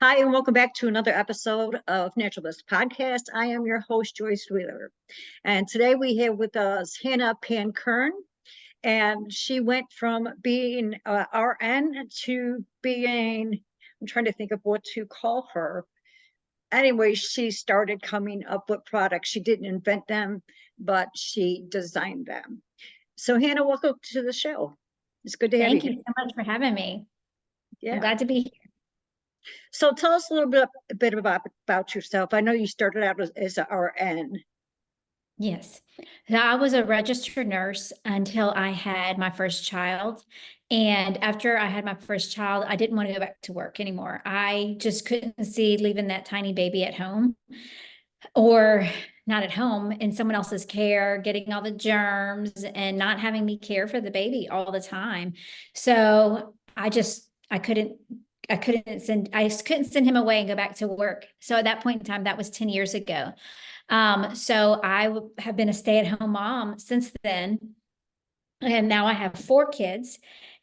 Hi, and welcome back to another episode of Natural Bliss Podcast. I am your host, Joyce Wheeler. And today we have with us Hanna Panqueme, and she went from being RN to being, I'm trying to think of what to call her. Anyway, she started coming up with products. She didn't invent them, but she designed them. So, Hanna, welcome to the show. It's good to have you. Thank you so much for having me. I'm Yeah. glad to be here. So tell us a little bit about yourself. I know you started out as an RN. Yes. So I was a registered nurse until I had my first child. And after I had my first child, I didn't want to go back to work anymore. I just couldn't see leaving that tiny baby at home or not at home in someone else's care, getting all the germs and not having me care for the baby all the time. So I couldn't send him away and go back to work. So at that point in time, that was 10 years ago. So I have been a stay-at-home mom since then. And now I have 4 kids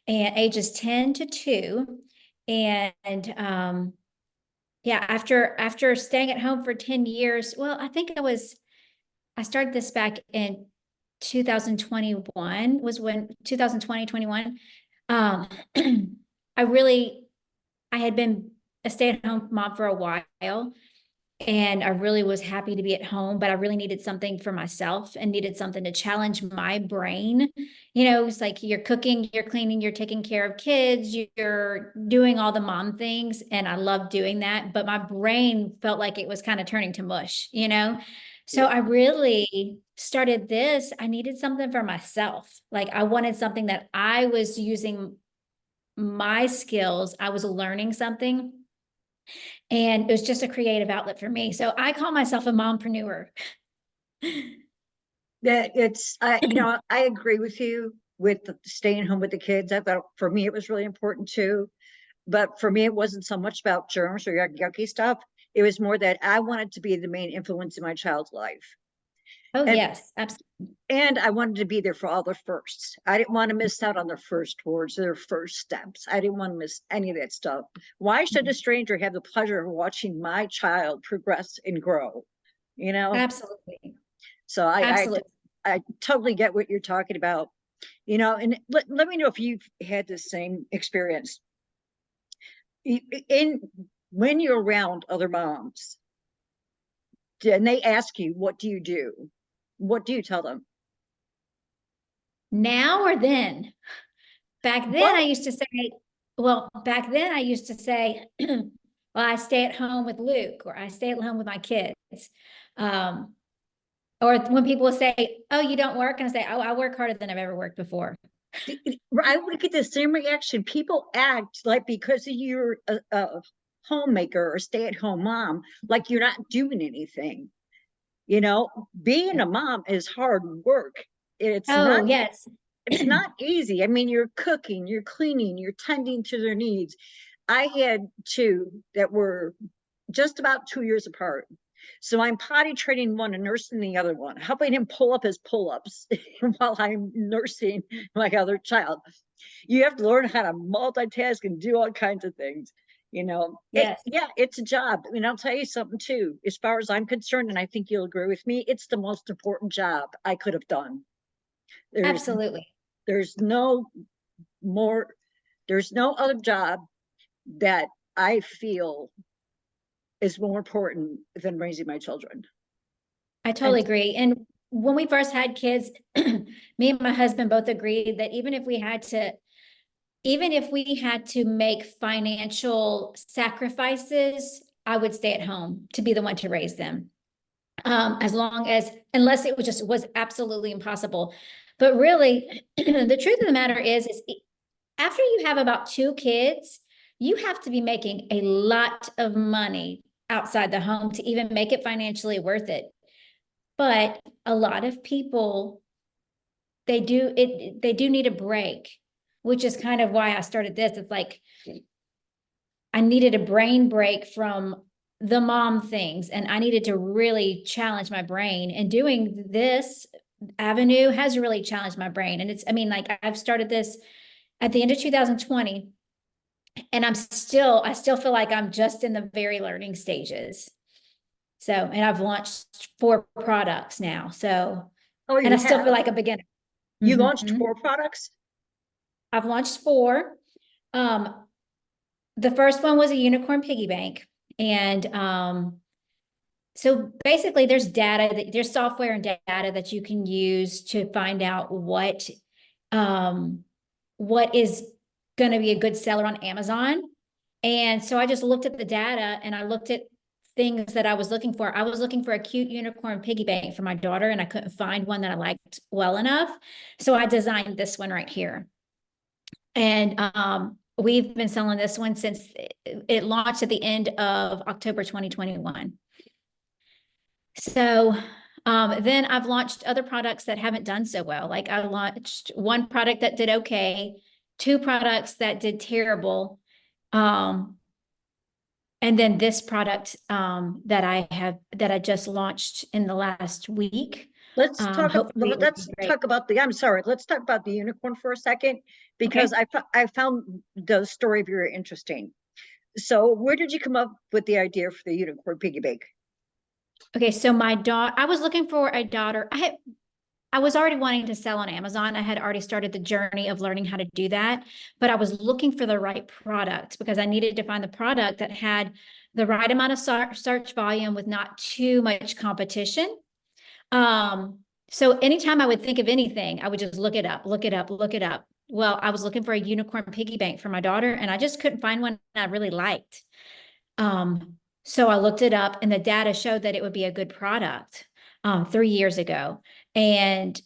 and ages 10 to 2. And yeah, after staying at home for 10 years, well, I started this back in 2021 was when 2020, 21. Um, I had been a stay-at-home mom for a while, and I really was happy to be at home, but I really needed something for myself and needed something to challenge my brain. It's like you're cooking, you're cleaning, you're taking care of kids, you're doing all the mom things. And I love doing that, but my brain felt like it was kind of turning to mush. So Yeah. I really started this. I needed something for myself. Like I wanted something that I was using my skills. I was learning something, and it was just a creative outlet for me. So I call myself a mompreneur. That I agree with you with staying home with the kids. I thought for me it was really important too. But for me, it wasn't so much about germs or yucky stuff. It was more that I wanted to be the main influence in my child's life. Oh, And yes, absolutely. and I wanted to be there for all their firsts. I didn't want to miss out on their first words, their first steps. I didn't want to miss any of that stuff. Why should a stranger have the pleasure of watching my child progress and grow? You know? Absolutely. So Absolutely. I totally get what you're talking about. And let me know if you've had the same experience. In when you're around other moms, and they ask you, what do you do? What do you tell them? Now or then? Back then, Well, back then I used to say, well, I stay at home with Luke, or I stay at home with my kids. Um, or when people say, oh, you don't work, and I say, oh, I work harder than I've ever worked before. I would get the same reaction. People act like because you're a homemaker or stay-at-home mom, like you're not doing anything. Being a mom is hard work. It's Oh, not yes. it's not easy. I mean, you're cooking, you're cleaning, you're tending to their needs. I had two that were just about 2 years apart. So I'm potty training one and nursing the other one, helping him pull up his pull-ups while I'm nursing my other child. You have to learn how to multitask and do all kinds of things. Yes, Yeah, it's a job. I mean, I'll tell you something too. As far as I'm concerned, and I think you'll agree with me, it's the most important job I could have done. There's absolutely. there's no more, there's no other job that I feel is more important than raising my children. I And totally agree. And when we first had kids, me and my husband both agreed that even if we had to make financial sacrifices, I would stay at home to be the one to raise them. Unless it was absolutely impossible. But really, the truth of the matter is after you have about 2 kids, you have to be making a lot of money outside the home to even make it financially worth it. But a lot of people, they do need a break, which is kind of why I started this. It's like I needed a brain break from the mom things, and I needed to really challenge my brain. And doing this avenue has really challenged my brain. And I mean, like I've started this at the end of 2020. And I still feel like I'm just in the very learning stages. So, and I've launched 4 products now. So, Oh, and you I still feel have? like a beginner. You launched Mhm. 4 products? I've launched 4. Um, the first one was a unicorn piggy bank. And so basically there's software and data that you can use to find out um, what is going to be a good seller on Amazon. And so I just looked at the data and I looked at things that I was looking for. I was looking for a cute unicorn piggy bank for my daughter, and I couldn't find one that I liked well enough. So I designed this one right here. And we've been selling this one since it launched at the end of October 2021. So then I've launched other products that haven't done so well. Like I launched one product that did okay, 2 products that did terrible. And then this product that I just launched in the last week. Hopefully it will be Let's great. talk about I'm sorry, let's talk about the unicorn for a second, because Okay. I found the story very interesting. So where did you come up with the idea for the unicorn piggy bank? Okay. So my daughter, I was looking for a daughter. I was already wanting to sell on Amazon. I had already started the journey of learning how to do that, but I was looking for the right product because I needed to find the product that had the right amount of search volume with not too much competition. So anytime I would think of anything, I would just look it up, look it up, look it up. Well, I was looking for a unicorn piggy bank for my daughter, and I just couldn't find one I really liked. So I looked it up, and the data showed that it would be a good product 3 years ago. And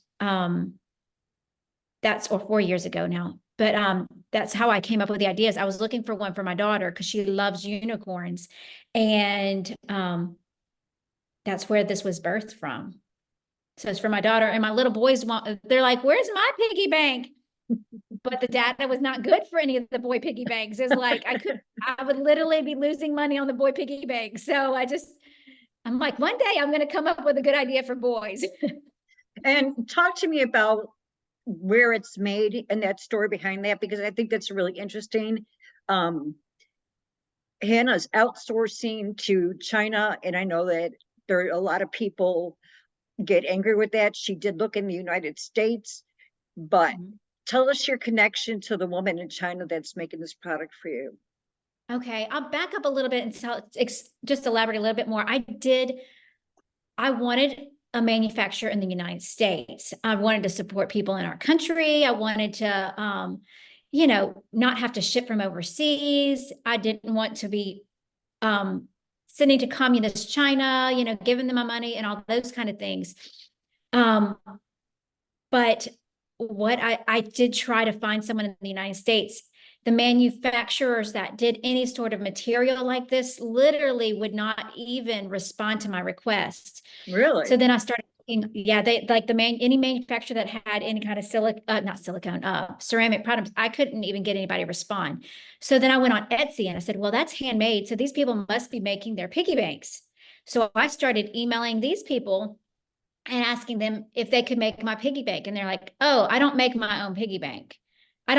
that's or 4 years ago now. But that's how I came up with the ideas. I was looking for one for my daughter because she loves unicorns. And that's where this was birthed from. So it's for my daughter, and my little boys they're like, where's my piggy bank? But the data was not good for any of the boy piggy banks. It's like I would literally be losing money on the boy piggy bank. So I'm like, one day I'm going to come up with a good idea for boys. And talk to me about where it's made and that story behind that, because I think that's really interesting. Um, Hannah's outsourcing to China, and I know that there are a lot of people get angry with that. She did look in the United States, but tell us your connection to the woman in China that's making this product for you. Okay, I'll back up a little bit and just elaborate a little bit more. I wanted a manufacturer in the United States. I wanted to support people in our country. I wanted to, not have to ship from overseas. I didn't want to be sending to communist China, giving them my money and all those kind of things. But what I did try to find someone in the United States. The manufacturers that did any sort of material like this literally would not even respond to my request. So Really? then I started they like any manufacturer that had any kind of not silicone, ceramic products, I couldn't even get anybody to respond. So then I went on Etsy and I said, well, that's handmade. So these people must be making their piggy banks. So I started emailing these people and asking them if they could make my piggy bank. And they're like, oh, I don't make my own piggy bank. We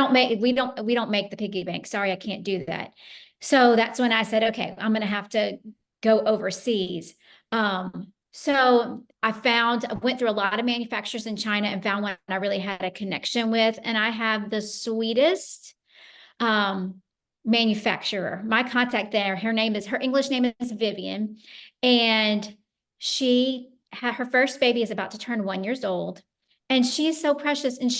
don't make the piggy bank. Sorry, I can't do that. So that's when I said, okay, I'm going to have to go overseas. So I went through a lot of manufacturers in China and found one I really had a connection with. And I have the sweetest um, manufacturer. My contact there, her English name is Vivian. And her first baby is about to turn 1 year old. And she's so precious. And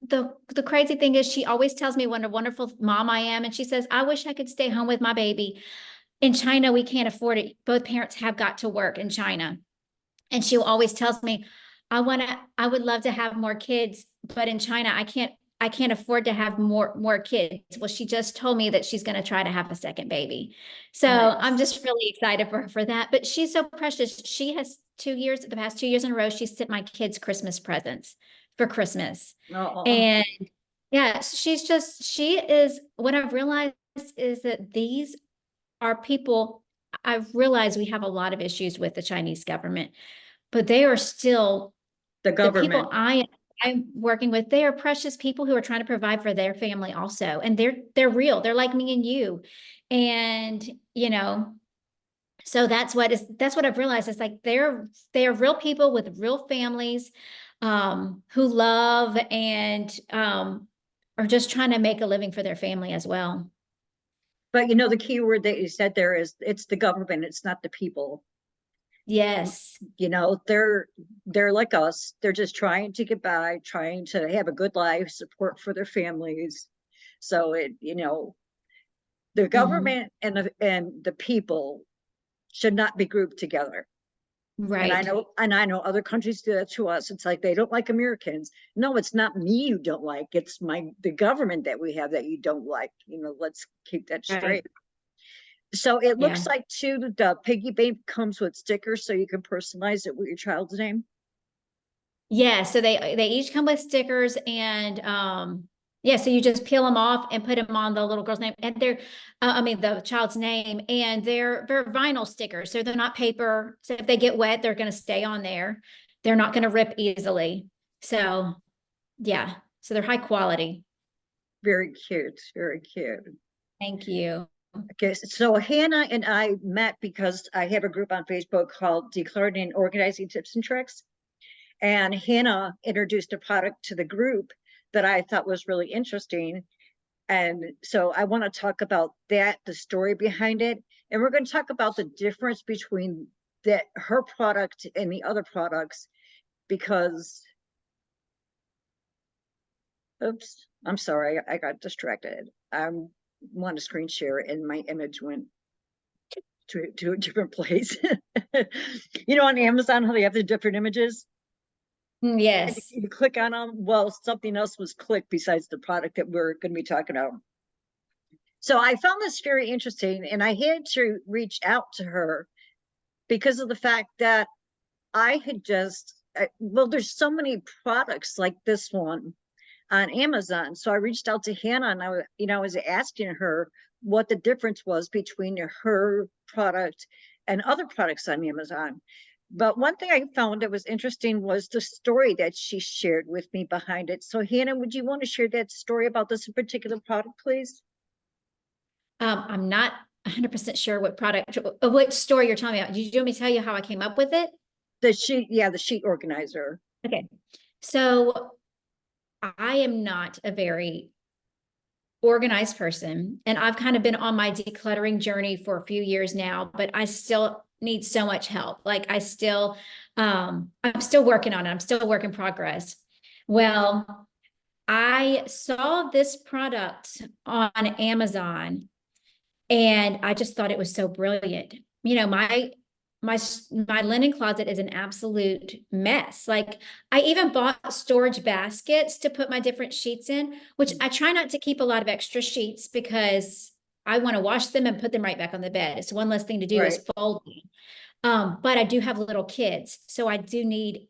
the crazy thing is she always tells me what a wonderful mom I am. And she says, I wish I could stay home with my baby. In China, we can't afford it. Both parents have got to work in China. And she always tells me, I would love to have more kids, but in China, I can't afford to have more kids. Well, she just told me that she's going to try to have a second baby. So I'm Nice. just really excited for her for that. But she's so precious. She has the past 2 years in a row, she sent my kids Christmas presents for Christmas. Oh, And yeah, she is, what I've realized is that these are people, I've realized we have a lot of issues with the Chinese government, but they are still the the people government. I'm working with, they are precious people who are trying to provide for their family also. And they're real. They're like me and you. And, you know, so that's what I've realized. It's like they're real people with real families, who love and are just trying to make a living for their family as well. But you know, the key word that you said there is it's the government, it's not the people. Yes. You know, they're like us. They're just trying to get by, trying to have a good life, support for their families. So it, you know, the Mhm. government and the people should not be grouped together. Right. And I know other countries do that to us. It's like they don't like Americans. No, it's not me you don't like. It's the government that we have that you don't like. You know, let's keep that Right. straight. So it Yeah. looks like too the piggy bank comes with stickers so you can personalize it with your child's name. Yeah, so they each come with stickers and yeah, so you just peel them off and put them on the little girl's name and they're I mean the child's name, and they're vinyl stickers. So they're not paper. So if they get wet, they're going to stay on there. They're not going to rip easily. So, yeah. So they're high quality. Very cute, very cute. Thank you. Okay, so Hannah and I met because I have a group on Facebook called Decluttering and Organizing Tips and Tricks. And Hannah introduced a product to the group that I thought was really interesting. And so I want to talk about that, the story behind it. And we're going to talk about the difference between that her product and the other products because oops, I'm sorry, I got distracted. I want to screen share and my image went to a different place. You know, on Amazon, how they have the different images and Yes. you click on them. Well, something else was clicked besides the product that we're going to be talking about. So I found this very interesting and I had to reach out to her because of the fact that I had just, well, there's so many products like this one on Amazon. So I reached out to Hannah and I was asking her what the difference was between her product and other products on Amazon. But one thing I found that was interesting was the story that she shared with me behind it. So Hannah, would you want to share that story about this particular product, please? I'm not 100% sure what product, what story you're talking about. Did you want me to tell you how I came up with it? The sheet, yeah, the sheet organizer. Okay. So I am not a very organized person, and I've kind of been on my decluttering journey for a few years now, but I still need so much help. Like I'm still working on it. I'm still a work in progress. Well, I saw this product on Amazon and I just thought it was so brilliant. You know, my my linen closet is an absolute mess. Like I even bought storage baskets to put my different sheets in, which I try not to keep a lot of extra sheets because I want to wash them and put them right back on the bed. It's one less thing to do Right, is folding. But I do have little kids, so I do need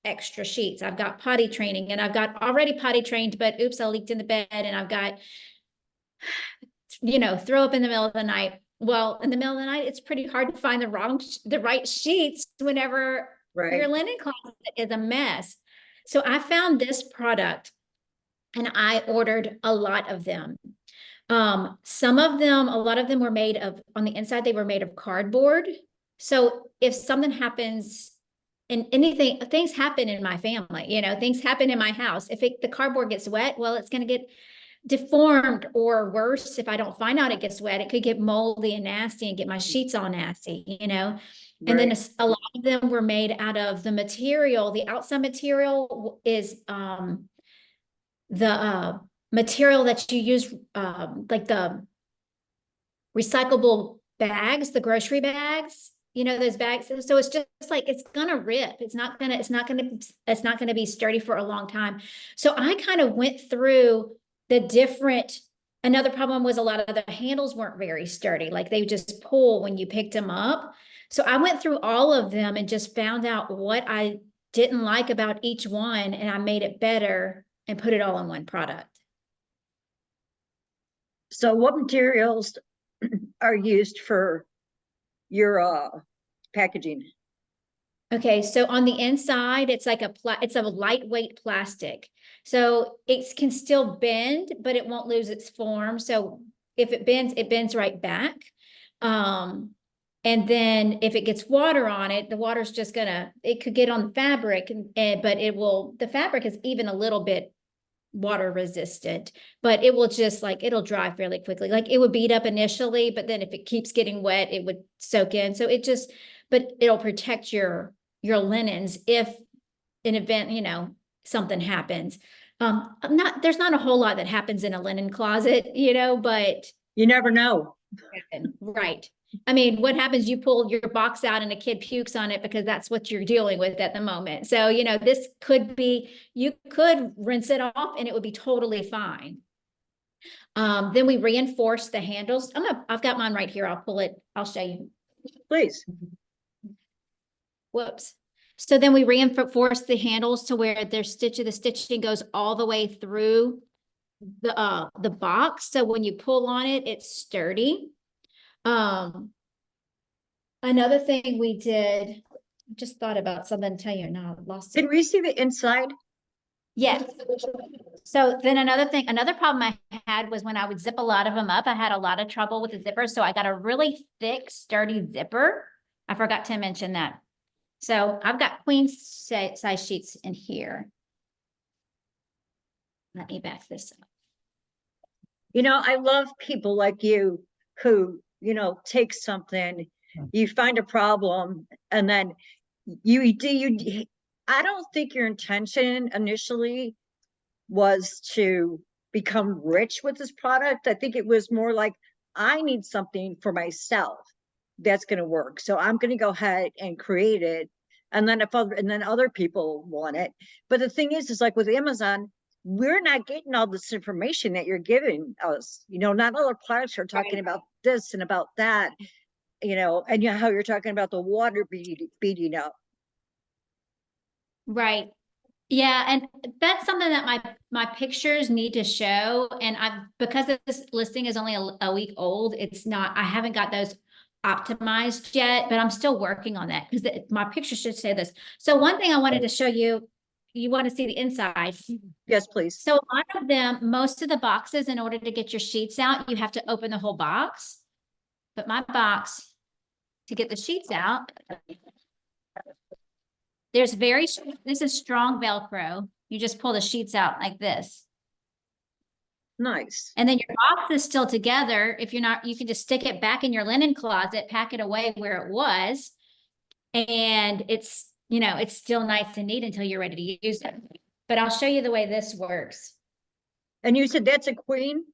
extra sheets. I've got potty training and I've got already potty trained, but oops, I leaked in the bed and I've got, throw up in the middle of the night. Well, in the middle of the night, it's pretty hard to find the right sheets whenever your right. linen closet is a mess. So I found this product and I ordered a lot of them. A lot of them were made of, on the inside, they were made of cardboard. So if something happens and things happen in my family, things happen in my house. If the cardboard gets wet, well, it's going to get deformed, or worse, if I don't find out it gets wet, it could get moldy and nasty and get my sheets all nasty. And then Right, a lot of them were made out of the material. The outside material is the material that you use, like the recyclable bags, the grocery bags, those bags. So it's just like, it's gonna rip. It's not gonna be sturdy for a long time. So I kind of went through the different, another problem was a lot of the handles weren't very sturdy. Like they just pull when you picked them up. So I went through all of them and just found out what I didn't like about each one, and I made it better and put it all in one product. so what materials are used for your packaging? Okay, so on the inside, it's like it's a lightweight plastic. So it can still bend, but it won't lose its form. So if it bends right back. And then if it gets water on it, the water's just it could get on the fabric but the fabric is even a little bit water resistant, but it will just it'll dry fairly quickly. Like it would bead up initially, but then if it keeps getting wet, it would soak in. So but it'll protect your linens if an event, something happens. There's not a whole lot that happens in a linen closet, but You never know. right. I mean, what happens? You pull your box out and a kid pukes on it because that's what you're dealing with at the moment. So, this could be, you could rinse it off and it would be totally fine. Then we reinforce the handles. I've got mine right here. I'll pull it. I'll show you. Please. Whoops. So then we reinforce the handles to where the stitching goes all the way through the box. So when you pull on it, it's sturdy. Another thing we did, I just thought about something to tell you now, I lost it. Can we see the inside? Yes. So then another problem I had was when I would zip a lot of them up, I had a lot of trouble with the zipper. So I got a really thick, sturdy zipper. I forgot to mention that. So I've got queen size sheets in here. Let me back this up. I love people like you who, take something, you find a problem, and then I don't think your intention initially was to become rich with this product. I think it was more like, I need something for myself that's going to work. So I'm going to go ahead and create it. And then other people want it. But the thing is like with Amazon, we're not getting all this information that you're giving us. Not all our products are talking about this and about that, and how you're talking about the water beating up. Right. Yeah, and that's something that my pictures need to show. And because this listing is only a week old, I haven't got those optimized yet, but I'm still working on that because my picture should say this. So one thing I wanted to show you, you want to see the inside. Yes, please. So a lot of them, most of the boxes, in order to get your sheets out, you have to open the whole box. But my box, to get the sheets out, this is strong Velcro. You just pull the sheets out like this. Nice. And then your box is still together. If you're not, you can just stick it back in your linen closet, pack it away where it was. And it's still nice and neat until you're ready to use it. But I'll show you the way this works. And you said that's a queen?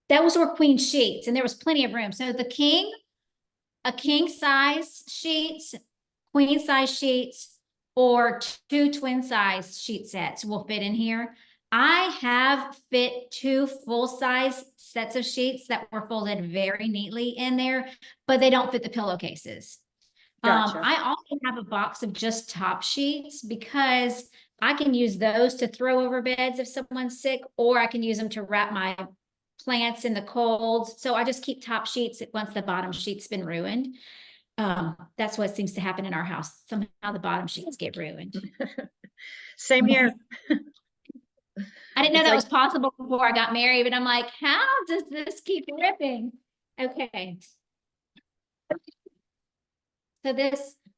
That was were queen sheets, and there was plenty of room. So a king size sheets, queen size sheets, or 2 twin size sheet sets will fit in here. I have fit 2 full size sets of sheets that were folded very neatly in there, but they don't fit the pillowcases. Gotcha. I also have a box of just top sheets because I can use those to throw over beds if someone's sick, or I can use them to wrap my plants in the cold. So I just keep top sheets once the bottom sheet's been ruined. That's what seems to happen in our house. Somehow the bottom sheets get ruined. Same here. I didn't know that was possible before I got married, but I'm like, how does this keep ripping? Okay. So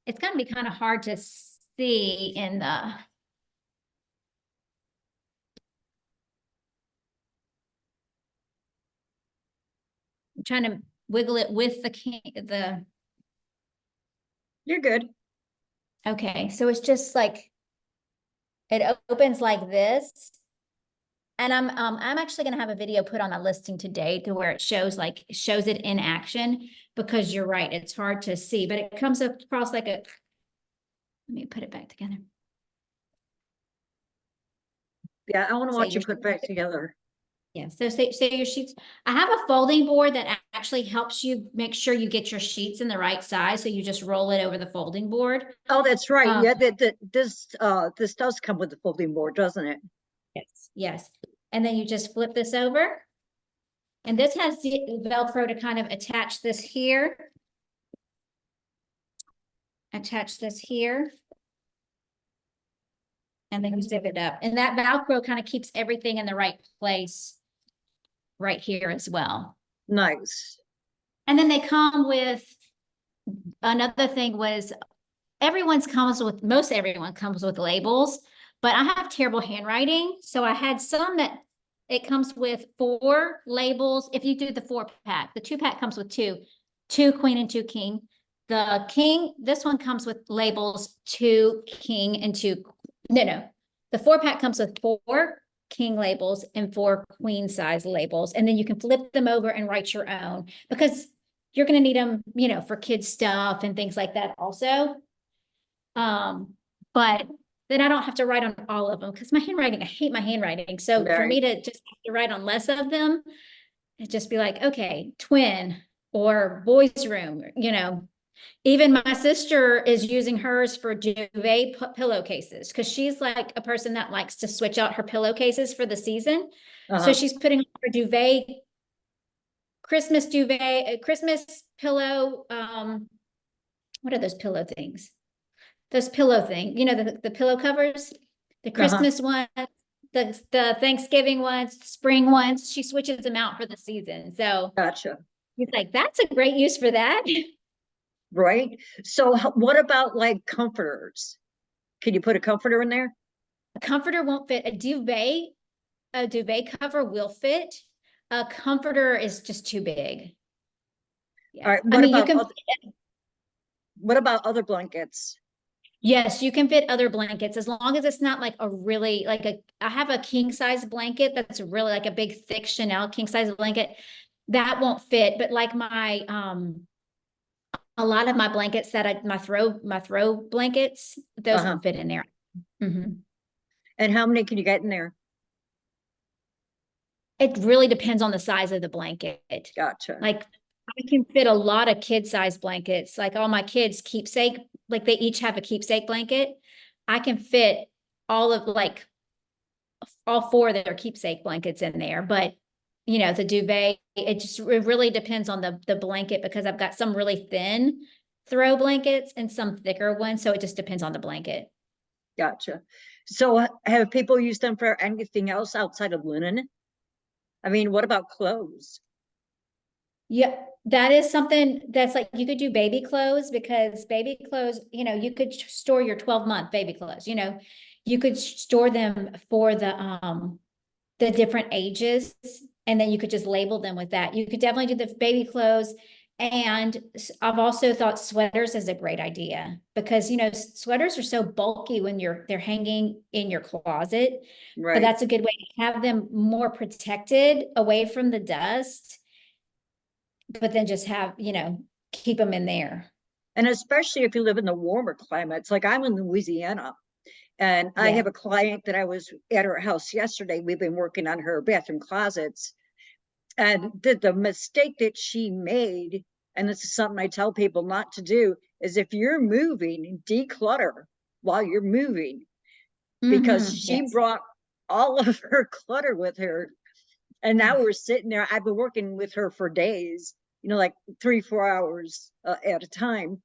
it's going to be kind of hard to see in the. I'm trying to wiggle it with the. You're good. Okay, so it's just like, it opens like this. And I'm actually going to have a video put on a listing today to where it shows it in action, because you're right, it's hard to see, but it comes across like let me put it back together. Yeah, I want to watch you put back together. Yeah, so say your sheets. I have a folding board that actually helps you make sure you get your sheets in the right size. So you just roll it over the folding board. Oh, that's right. Yeah, this does come with the folding board, doesn't it? Yes. Yes. And then you just flip this over. And this has the Velcro to kind of attach this here. attach this here. And then you zip it up. And that Velcro kind of keeps everything in the right place right here as well. Nice. And then they come with, another thing was most everyone comes with labels, but I have terrible handwriting. So I had some that it comes with 4 labels. If you do the 4-pack, the 2-pack comes with 2 queen and 2 king. The king, this one comes with labels 2 king and 2. No. The 4-pack comes with 4 king labels and 4 queen size labels. And then you can flip them over and write your own, because you're going to need them, for kids stuff and things like that also. But then I don't have to write on all of them, because my handwriting, I hate my handwriting. So for me to just have to write on less of them, it just be like, okay, twin or boys room, Even my sister is using hers for duvet pillowcases, because she's like a person that likes to switch out her pillowcases for the season. So she's putting her duvet, Christmas duvet, Christmas pillow. What are those pillow things? Those pillow thing, the pillow covers, the Christmas one, the Thanksgiving ones, spring ones. She switches them out for the season. So Gotcha. he's like, that's a great use for that. Right. So what about like comforters? Can you put a comforter in there? A comforter won't fit. A duvet cover will fit. A comforter is just too big. Yeah. All right. What about other blankets? Yes, you can fit other blankets, as long as it's not like I have a king size blanket that's really like a big thick Chanel king size blanket that won't fit. But like a lot of my blankets my throw blankets, those will fit in there. And how many can you get in there? It really depends on the size of the blanket. Gotcha. Like I can fit a lot of kid size blankets, like all my kids' keepsake, like they each have a keepsake blanket. I can fit all 4 of their keepsake blankets in there. But the duvet, it really depends on the blanket, because I've got some really thin throw blankets and some thicker ones. So it just depends on the blanket. Gotcha. So have people used them for anything else outside of linen? I mean, what about clothes? Yeah, that is something that's like, you could do baby clothes, because baby clothes, you could store your 12-month baby clothes, you could store them for the different ages, and then you could just label them with that. You could definitely do the baby clothes. And I've also thought sweaters is a great idea, because, sweaters are so bulky when they're hanging in your closet, but that's a good way to have them more protected away from the dust, but then just have, keep them in there. And especially if you live in the warmer climates, like I'm in Louisiana, and I have a client that I was at her house yesterday. We've been working on her bathroom closets, and the mistake that she made, and this is something I tell people not to do, is if you're moving, declutter while you're moving, because she brought all of her clutter with her. And now we're sitting there. I've been working with her for days, like 3-4 hours at a time.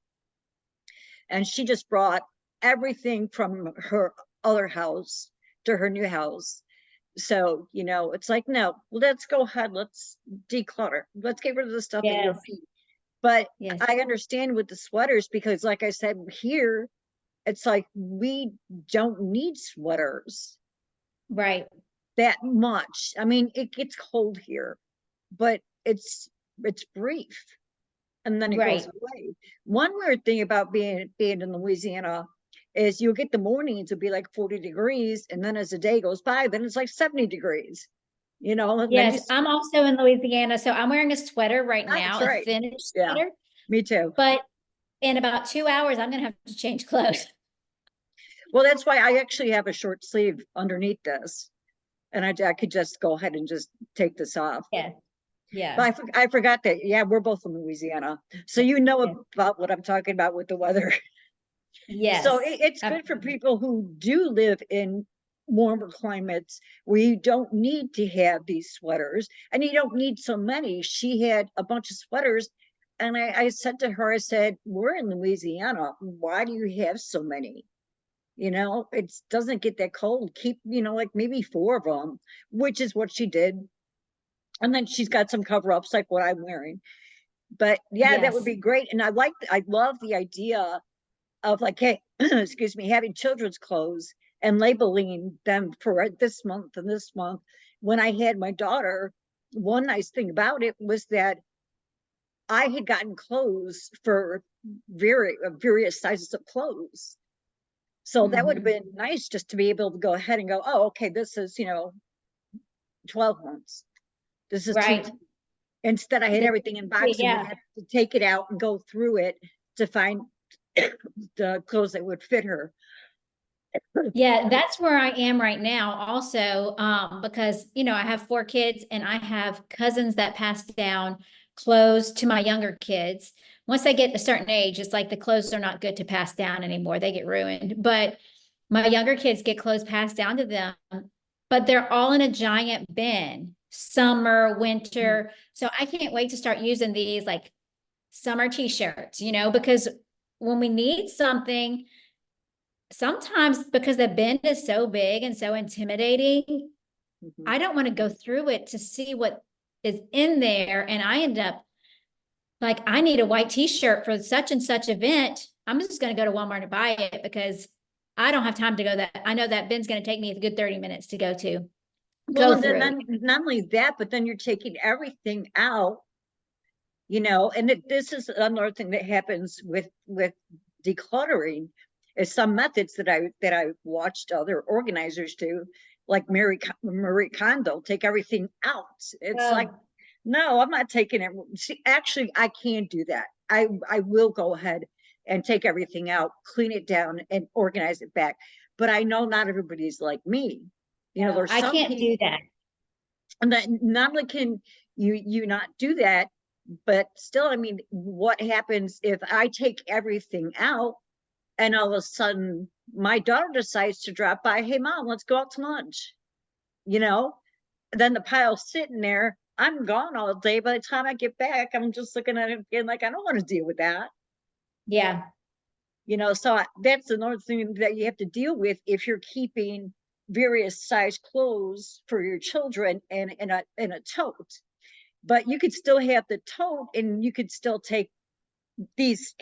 And she just brought everything from her other house to her new house. So, it's like, no, let's go ahead. Let's declutter. Let's get rid of the stuff at your feet. But I understand with the sweaters, because like I said, here, it's like, we don't need sweaters. Right. That much. I mean, it gets cold here, but it's brief, and then it goes away. One weird thing about being in Louisiana is you'll get the mornings, it'll be like 40 degrees, and then as the day goes by, then it's like 70 degrees. Yes, I'm also in Louisiana, so I'm wearing a sweater right now, a finished sweater. Me too. But in about 2 hours, I'm gonna have to change clothes. Well, that's why I actually have a short sleeve underneath this, and I could just go ahead and just take this off. Yeah. But I forgot that. Yeah, we're both from Louisiana, so about what I'm talking about with the weather. Yes. So it's good for people who do live in warmer climates where you don't need to have these sweaters, and you don't need so many. She had a bunch of sweaters, I said to her, I said, we're in Louisiana. Why do you have so many? It doesn't get that cold. Keep, like maybe 4 of them, which is what she did. And then she's got some cover ups like what I'm wearing. But yeah, that would Yes. be great. And I love the idea of like, hey, excuse me, having children's clothes and labeling them for this month and this month. When I had my daughter, one nice thing about it was that I had gotten clothes for various sizes of clothes. So that would have Mhm. been nice just to be able to go ahead and go, oh, okay, this is, 12 months. This is two. Right. Instead, I had This- everything in box and would Yeah. have to take it out and go through it to find the clothes that would fit her. Yeah, that's where I am right now also, because, I have 4 kids and I have cousins that pass down clothes to my younger kids. Once they get a certain age, it's like the clothes are not good to pass down anymore. They get ruined. But my younger kids get clothes passed down to them, but they're all in a giant bin, summer, winter. So I can't wait to start using these like summer t-shirts, because when we need something, sometimes because the bin is so big and so intimidating, Mhm. I don't want to go through it to see what is in there. And I end up like, I need a white t-shirt for such and such event. I'm just going to go to Walmart and buy it because I don't have time to go that. I know that bin's going to take me a good 30 minutes to Well, go and then through. not only that, but then you're taking everything out, and this is another thing that happens with decluttering is some methods that I watched other organizers do, like Marie Kondo, take everything out. It's like, Oh, no, I'm not taking it. See, actually, I can't do that. I will go ahead and take everything out, clean it down, and organize it back. But I know not everybody's like me. no, There's I some can't people, do that. and that not only can you not do that, but still, I mean, what happens if I take everything out and all of a sudden my daughter decides to drop by? Hey, mom, let's go out to lunch. You know, then the pile's sitting there. I'm gone all day. By the time I get back, I'm just looking at it again like I don't want to deal with that. Yeah. So that's another thing that you have to deal with if you're keeping various size clothes for your children and in a tote. But you could still have the tote, and you could still take these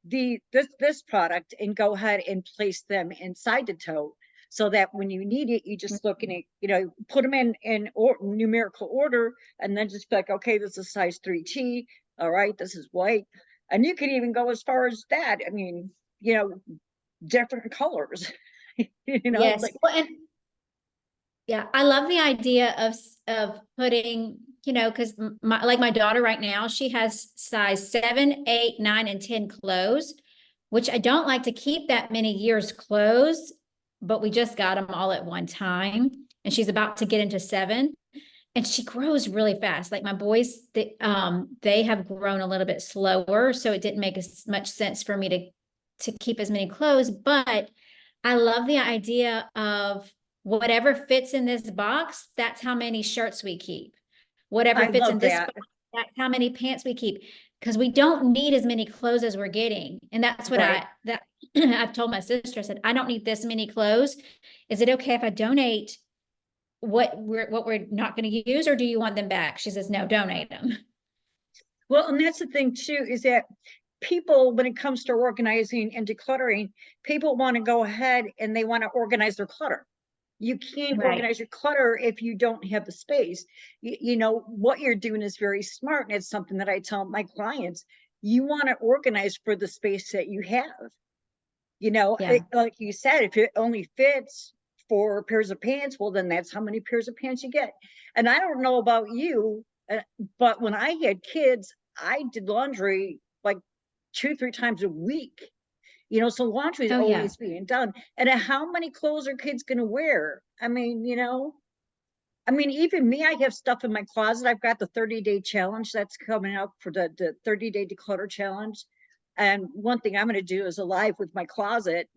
this product and go ahead and place them inside the tote, so that when you need it, you just look in it, put them in numerical order, and then just be like, okay, this is size 3T. All right, this is white. And you could even go as far as that. I mean, you know different colors. Yes. Like, Well, and yeah, I love the idea of putting, because my daughter right now, she has size 7, 8, 9, and 10 clothes, which I don't like to keep that many years clothes, but we just got them all at one time, and she's about to get into 7, and she grows really fast. Like my boys, they have grown a little bit slower, so it didn't make as much sense for me to keep as many clothes, but I love the idea of whatever fits in this box, that's how many shirts we keep. Whatever I fits love in this that. box, that's how many pants we keep. Because we don't need as many clothes as we're getting. And that's what Right. I've told my sister. I said, I don't need this many clothes. Is it okay if I donate what we're not going to use, or do you want them back? She says, no, donate them. Well, and that's the thing too, is that people, when it comes to organizing and decluttering, people want to go ahead and they want to organize their clutter. You can't Right. organize your clutter if you don't have the space. What you're doing is very smart, and it's something that I tell my clients. You want to organize for the space that you have. Yeah. Like you said, if it only fits 4 pairs of pants, well, then that's how many pairs of pants you get. And I don't know about you, but when I had kids, I did laundry like 2, 3 times a week. So laundry is Oh, yeah. always being done. And how many clothes are kids going to wear? I mean, even me, I have stuff in my closet. I've got the 30-day challenge that's coming up for the 30-day declutter challenge. And one thing I'm going to do is a live with my closet,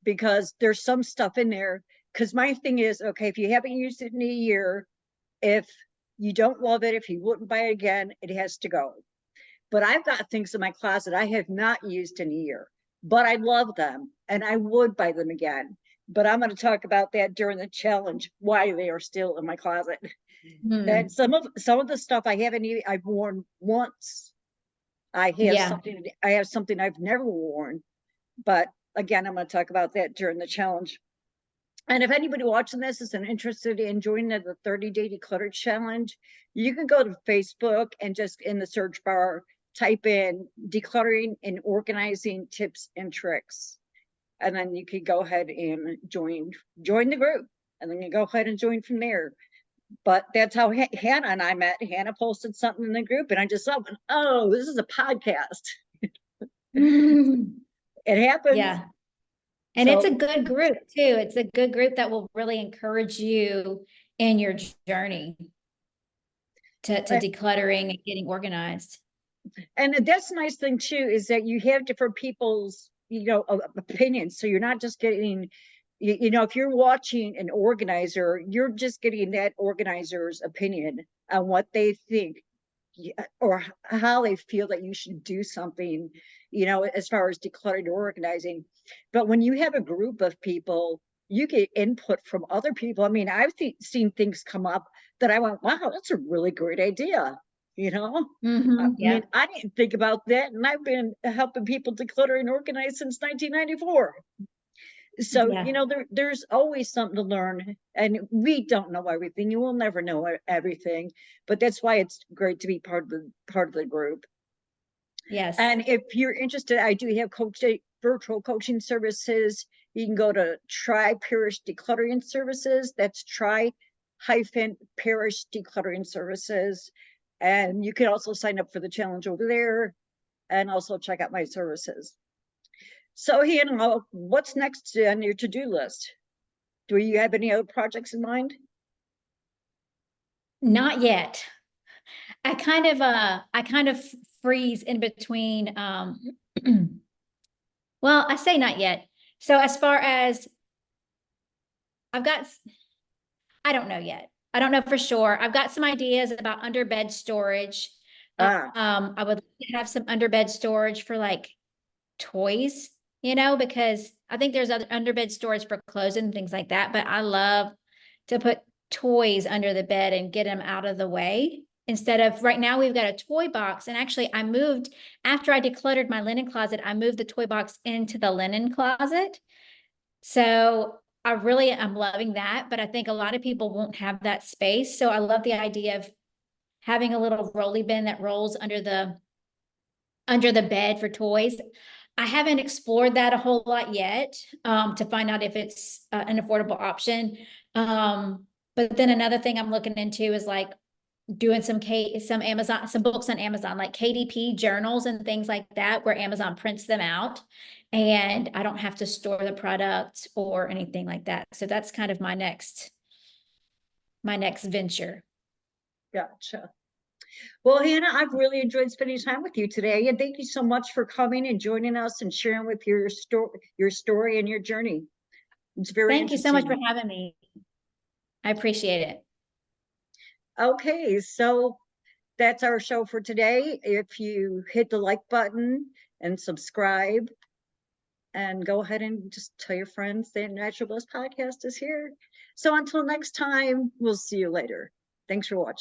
because there's some stuff in there. Because my thing is, okay, if you haven't used it in a year, if you don't love it, if you wouldn't buy it again, it has to go. but I've got things in my closet I have not used in a year, but I love them and I would buy them again. But I'm going to talk about that during the challenge, why they are still in my closet. Hmm. And some of the stuff I haven't even I've worn once. Yeah. I have something I've never worn, but again, I'm going to talk about that during the challenge. And if anybody watching this is interested in joining the 30-day declutter challenge, you can go to Facebook and just in the search bar, type in decluttering and organizing tips and tricks. And then you can go ahead and join the group, and then you go ahead and join from there. But that's how Hannah and I met. Hannah posted something in the group, and I just thought, oh, this is a podcast. It happens. Yeah. And it's a So, good group too. It's a good group that will really encourage you in your journey to decluttering and getting organized. and that's the nice thing too, is that you have different people's, opinions. So you're not just getting, if you're watching an organizer, you're just getting that organizer's opinion on what they think, or how they feel that you should do something, as far as decluttering or organizing. But when you have a group of people, you get input from other people. I mean, I've seen things come up that I went, wow, that's a really great idea. I mean, Yeah. I didn't think about that, and I've been helping people declutter and organize since 1994. So, Yeah. there's always something to learn, and we don't know everything. You will never know everything, but that's why it's great to be part of the group. Yes. And if you're interested, I do have virtual coaching services. You can go to Try Parish Decluttering Services. That's Try-Parish Decluttering Services. And you can also sign up for the challenge over there and also check out my services. So, Hannah, what's next on your to-do list? Do you have any other projects in mind? Not yet. I kind of freeze in between well, I say not yet. So as far as I've got I don't know yet. I don't know for sure. I've got some ideas about underbed storage. Ah, I would like to have some underbed storage for like toys, because I think there's other underbed storage for clothes and things like that. But I love to put toys under the bed and get them out of the way. Instead of right now, we've got a toy box. And actually, I moved after I decluttered my linen closet, I moved the toy box into the linen closet. So I really am loving that. But I think a lot of people won't have that space. So I love the idea of having a little rolly bin that rolls under the bed for toys. I haven't explored that a whole lot yet, to find out if it's an affordable option. But then another thing I'm looking into is like doing some books on Amazon, like KDP journals and things like that, where Amazon prints them out and I don't have to store the product or anything like that. So that's kind of my next venture. gotcha. Well, Hannah, I've really enjoyed spending time with you today, and thank you so much for coming and joining us and sharing with your story and your journey. It's very Thank you so much for interesting. having me. I appreciate it. Okay, so that's our show for today. If you hit the like button and subscribe, and go ahead and just tell your friends that Natural Bliss Podcast is here. So until next time, we'll see you later. Thanks for watching.